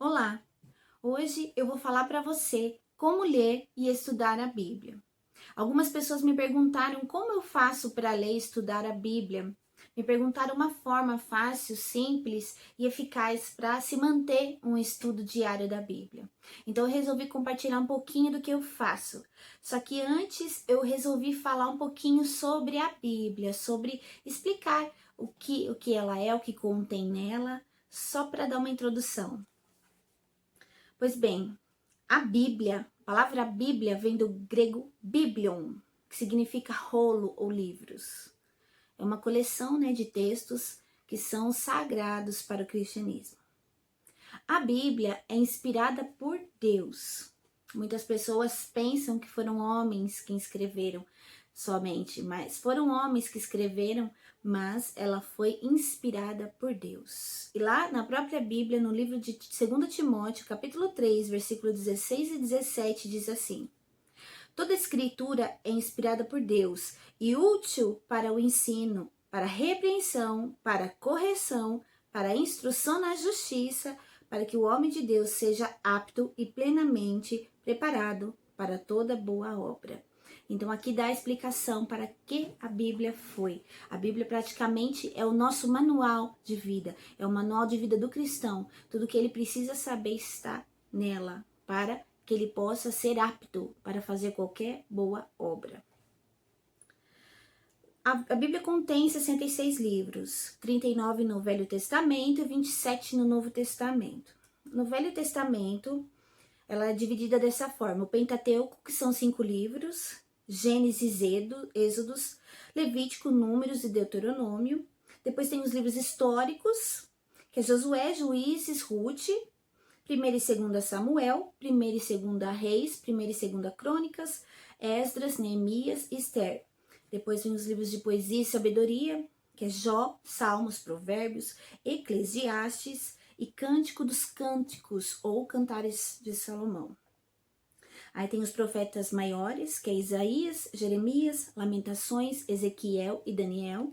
Olá! Hoje eu vou falar para você como ler e estudar a Bíblia. Algumas pessoas me perguntaram como eu faço para ler e estudar a Bíblia. Me perguntaram uma forma fácil, simples e eficaz para se manter um estudo diário da Bíblia. Então eu resolvi compartilhar um pouquinho do que eu faço. Só que antes eu resolvi falar um pouquinho sobre a Bíblia, sobre explicar o que ela é, o que contém nela, só para dar uma introdução. Pois bem, a palavra Bíblia vem do grego biblion, que significa rolo ou livros. É uma coleção, de textos que são sagrados para o cristianismo. A Bíblia é inspirada por Deus. Muitas pessoas pensam que foram homens que escreveram somente, mas foram homens que escreveram, mas ela foi inspirada por Deus. E lá na própria Bíblia, no livro de 2 Timóteo, capítulo 3, versículo 16 e 17, diz assim: Toda escritura é inspirada por Deus e útil para o ensino, para a repreensão, para a correção, para a instrução na justiça, para que o homem de Deus seja apto e plenamente preparado para toda boa obra. Então aqui dá a explicação para que a Bíblia foi. A Bíblia praticamente é o nosso manual de vida, é o manual de vida do cristão. Tudo que ele precisa saber está nela para que ele possa ser apto para fazer qualquer boa obra. A Bíblia contém 66 livros, 39 no Velho Testamento e 27 no Novo Testamento. No Velho Testamento, ela é dividida dessa forma: o Pentateuco, que são 5 livros, Gênesis, Êxodos, Levítico, Números e Deuteronômio. Depois tem os livros históricos, que é Josué, Juízes, Ruth, 1ª e 2ª Samuel, 1ª e 2ª Reis, 1ª e 2ª Crônicas, Esdras, Neemias e Esther. Depois vem os livros de poesia e sabedoria, que é Jó, Salmos, Provérbios, Eclesiastes e Cântico dos Cânticos ou Cantares de Salomão. Aí tem os profetas maiores, que é Isaías, Jeremias, Lamentações, Ezequiel e Daniel.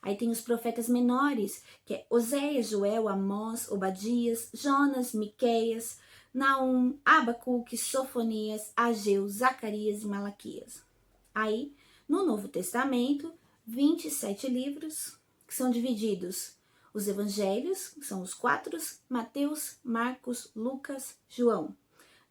Aí tem os profetas menores, que é Oséias, Joel, Amós, Obadias, Jonas, Miqueias, Naum, Abacuque, Sofonias, Ageu, Zacarias e Malaquias. Aí, no Novo Testamento, 27 livros, que são divididos os evangelhos, que são os 4, Mateus, Marcos, Lucas, João.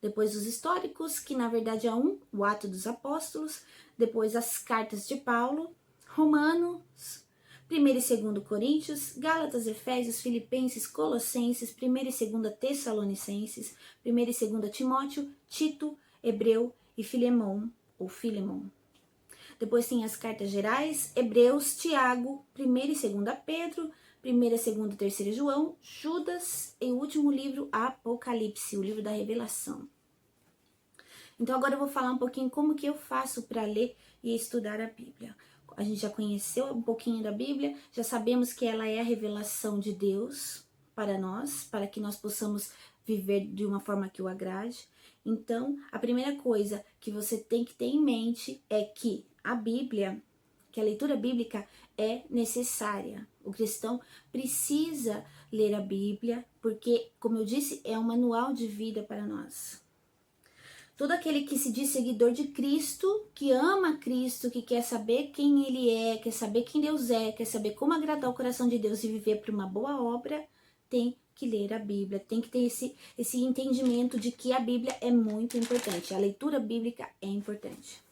Depois os históricos, que na verdade é o Ato dos Apóstolos. Depois as cartas de Paulo, Romanos, 1ª e 2ª Coríntios, Gálatas, Efésios, Filipenses, Colossenses, 1ª e 2ª Tessalonicenses, 1ª e 2ª Timóteo, Tito, Hebreu e Filemon, ou Filemon. Depois tem as cartas gerais, Hebreus, Tiago, 1ª e 2ª Pedro, 1ª, 2ª e 3ª João, Judas e o último livro, Apocalipse, o livro da revelação. Então agora eu vou falar um pouquinho como que eu faço para ler e estudar a Bíblia. A gente já conheceu um pouquinho da Bíblia, já sabemos que ela é a revelação de Deus para nós, para que nós possamos viver de uma forma que o agrade. Então, a primeira coisa que você tem que ter em mente é que a Bíblia, que a leitura bíblica é necessária. O cristão precisa ler a Bíblia, porque, como eu disse, é um manual de vida para nós. Todo aquele que se diz seguidor de Cristo, que ama Cristo, que quer saber quem Ele é, quer saber quem Deus é, quer saber como agradar o coração de Deus e viver para uma boa obra, tem que ler a Bíblia, tem que ter esse entendimento de que a Bíblia é muito importante, a leitura bíblica é importante.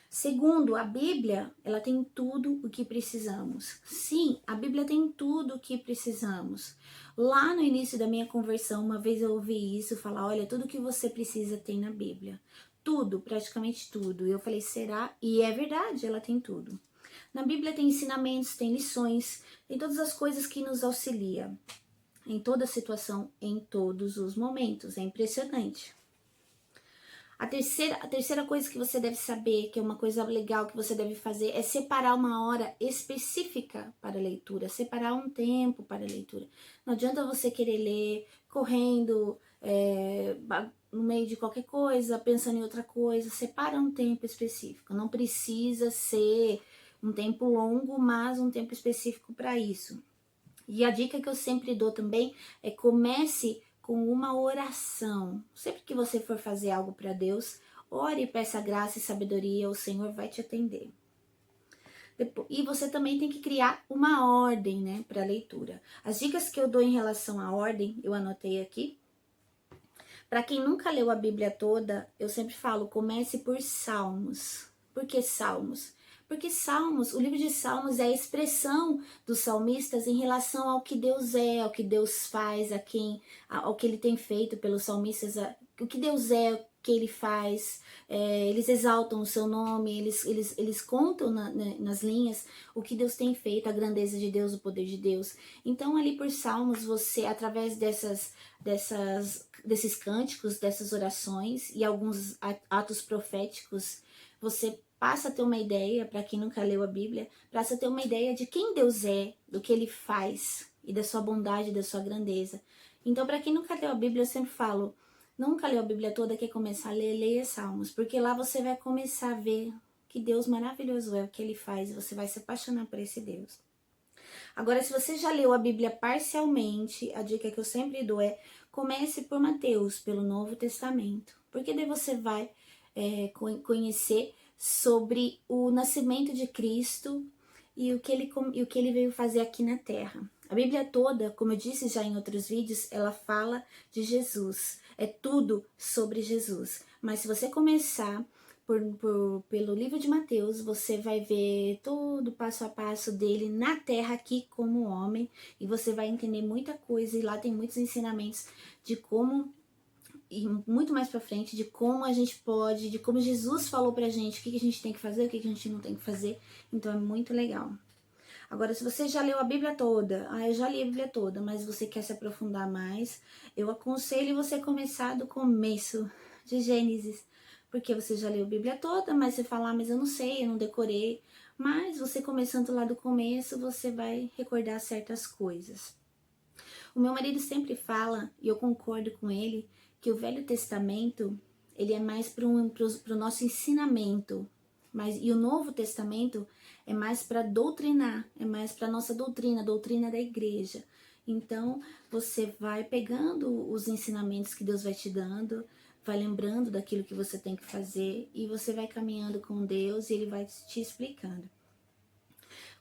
Segundo, a Bíblia, ela tem tudo o que precisamos. Sim, a Bíblia tem tudo o que precisamos. Lá no início da minha conversão, uma vez eu ouvi isso, falar, olha, tudo que você precisa tem na Bíblia. Tudo, praticamente tudo. E eu falei, será? E é verdade, ela tem tudo. Na Bíblia tem ensinamentos, tem lições, tem todas as coisas que nos auxiliam. Em toda situação, em todos os momentos. É impressionante. A terceira coisa que você deve saber, que é uma coisa legal que você deve fazer, é separar uma hora específica para a leitura, separar um tempo para a leitura. Não adianta você querer ler correndo, no meio de qualquer coisa, pensando em outra coisa. Separa um tempo específico. Não precisa ser um tempo longo, mas um tempo específico para isso. E a dica que eu sempre dou também é comece com uma oração. Sempre que você for fazer algo para Deus, ore e peça graça e sabedoria, o Senhor vai te atender. E você também tem que criar uma ordem, né, para a leitura. As dicas que eu dou em relação à ordem, eu anotei aqui. Para quem nunca leu a Bíblia toda, eu sempre falo, comece por Salmos. Por que Salmos? Porque Salmos, o livro de Salmos é a expressão dos salmistas em relação ao que Deus é, ao que Deus faz, ao que Ele tem feito pelos salmistas, o que Deus é, o que Ele faz. Eles exaltam o seu nome, eles contam nas linhas o que Deus tem feito, a grandeza de Deus, o poder de Deus. Então ali por Salmos, você, através desses cânticos, dessas orações e alguns atos proféticos, você passa a ter uma ideia, para quem nunca leu a Bíblia, passa a ter uma ideia de quem Deus é, do que Ele faz e da sua bondade, da sua grandeza. Então, para quem nunca leu a Bíblia, eu sempre falo, nunca leu a Bíblia toda, quer começar a ler, leia Salmos, porque lá você vai começar a ver que Deus maravilhoso é o que Ele faz, e você vai se apaixonar por esse Deus. Agora, se você já leu a Bíblia parcialmente, a dica que eu sempre dou é comece por Mateus, pelo Novo Testamento, porque daí você vai conhecer sobre o nascimento de Cristo e o que ele veio fazer aqui na Terra. A Bíblia toda, como eu disse já em outros vídeos, ela fala de Jesus, é tudo sobre Jesus. Mas se você começar pelo livro de Mateus, você vai ver todo o passo a passo dele na terra aqui como homem, e você vai entender muita coisa, e lá tem muitos ensinamentos de como, e muito mais pra frente, de como a gente pode, de como Jesus falou pra gente o que a gente tem que fazer, o que a gente não tem que fazer. Então é muito legal. Agora, se você já leu a Bíblia toda, eu já li a Bíblia toda, mas você quer se aprofundar mais, eu aconselho você começar do começo de Gênesis, porque você já leu a Bíblia toda, mas você fala, mas eu não sei, eu não decorei. Mas você começando lá do começo, você vai recordar certas coisas. O meu marido sempre fala, e eu concordo com ele, que o Velho Testamento, ele é mais para o nosso ensinamento, e o Novo Testamento é mais para doutrinar, é mais para nossa doutrina, a doutrina da igreja. Então, você vai pegando os ensinamentos que Deus vai te dando, vai lembrando daquilo que você tem que fazer, e você vai caminhando com Deus e Ele vai te explicando.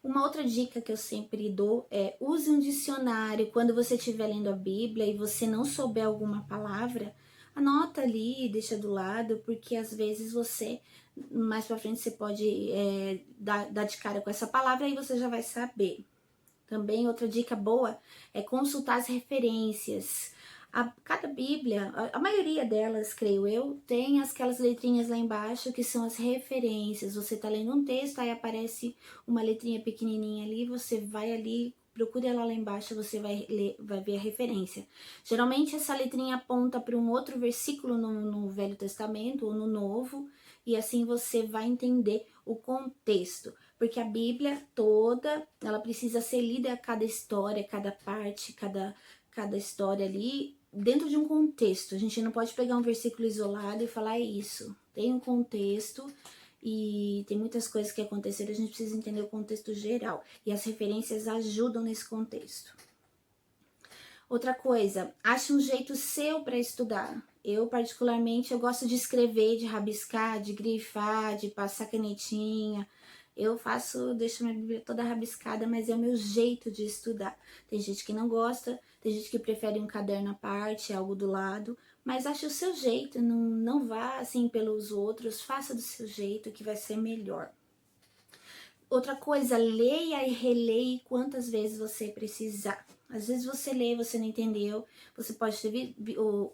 Uma outra dica que eu sempre dou é use um dicionário. Quando você estiver lendo a Bíblia e você não souber alguma palavra, anota ali, deixa do lado, porque às vezes você, mais pra frente, você pode dar de cara com essa palavra e você já vai saber. Também outra dica boa é consultar as referências. Cada Bíblia, a maioria delas, creio eu, tem aquelas letrinhas lá embaixo que são as referências. Você tá lendo um texto, aí aparece uma letrinha pequenininha ali, você vai ali, procura ela lá embaixo, você vai ler, vai ver a referência. Geralmente essa letrinha aponta para um outro versículo no Velho Testamento ou no Novo, e assim você vai entender o contexto. Porque a Bíblia toda, ela precisa ser lida, cada história, cada parte, cada história ali, dentro de um contexto. A gente não pode pegar um versículo isolado e falar isso. Tem um contexto e tem muitas coisas que aconteceram, a gente precisa entender o contexto geral. E as referências ajudam nesse contexto. Outra coisa, ache um jeito seu para estudar. Eu, particularmente, eu gosto de escrever, de rabiscar, de grifar, de passar canetinha. Eu deixo minha Bíblia toda rabiscada, mas é o meu jeito de estudar. Tem gente que não gosta, tem gente que prefere um caderno à parte, algo do lado, mas ache o seu jeito, não vá assim pelos outros, faça do seu jeito que vai ser melhor. Outra coisa, leia e releia quantas vezes você precisar. Às vezes você lê, você não entendeu, você pode ter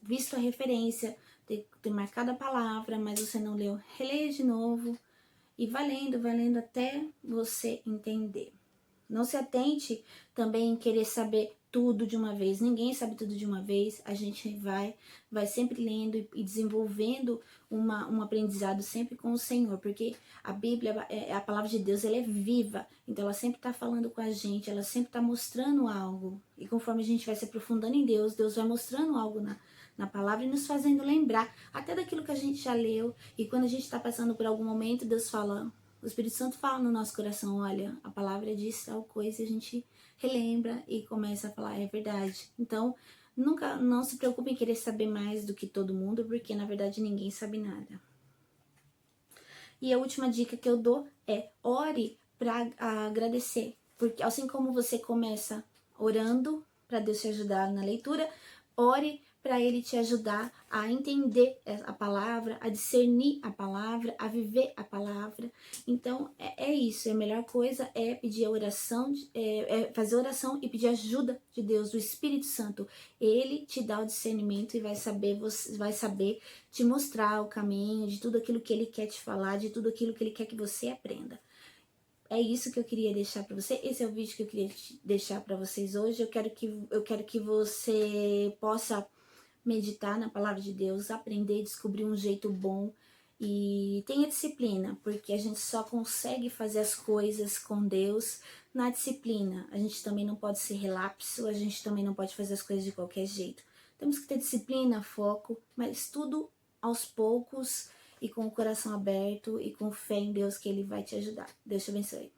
visto a referência, ter marcado a palavra, mas você não leu. Releia de novo e vai lendo até você entender. Não se atente também em querer saber tudo de uma vez. Ninguém sabe tudo de uma vez. A gente vai sempre lendo e desenvolvendo um aprendizado sempre com o Senhor. Porque a Bíblia, a palavra de Deus, ela é viva. Então ela sempre está falando com a gente, ela sempre está mostrando algo. E conforme a gente vai se aprofundando em Deus, Deus vai mostrando algo na palavra e nos fazendo lembrar até daquilo que a gente já leu. E quando a gente está passando por algum momento, Deus fala... O Espírito Santo fala no nosso coração, olha, a palavra diz tal coisa, e a gente relembra e começa a falar, é verdade. Então, Nunca, não se preocupe em querer saber mais do que todo mundo, porque na verdade ninguém sabe nada. E a última dica que eu dou é ore para agradecer, porque assim como você começa orando para Deus te ajudar na leitura, ore para Ele te ajudar a entender a palavra, a discernir a palavra, a viver a palavra. Então é isso, a melhor coisa é pedir a oração, fazer oração e pedir ajuda de Deus, do Espírito Santo. Ele te dá o discernimento e vai saber te mostrar o caminho de tudo aquilo que Ele quer te falar, de tudo aquilo que Ele quer que você aprenda. É isso que eu queria deixar para você. Esse é o vídeo que eu queria deixar para vocês hoje. Eu quero que você possa meditar na palavra de Deus, aprender, descobrir um jeito bom e tenha disciplina, porque a gente só consegue fazer as coisas com Deus na disciplina. A gente também não pode ser relapso, a gente também não pode fazer as coisas de qualquer jeito. Temos que ter disciplina, foco, mas tudo aos poucos e com o coração aberto e com fé em Deus que Ele vai te ajudar. Deus te abençoe.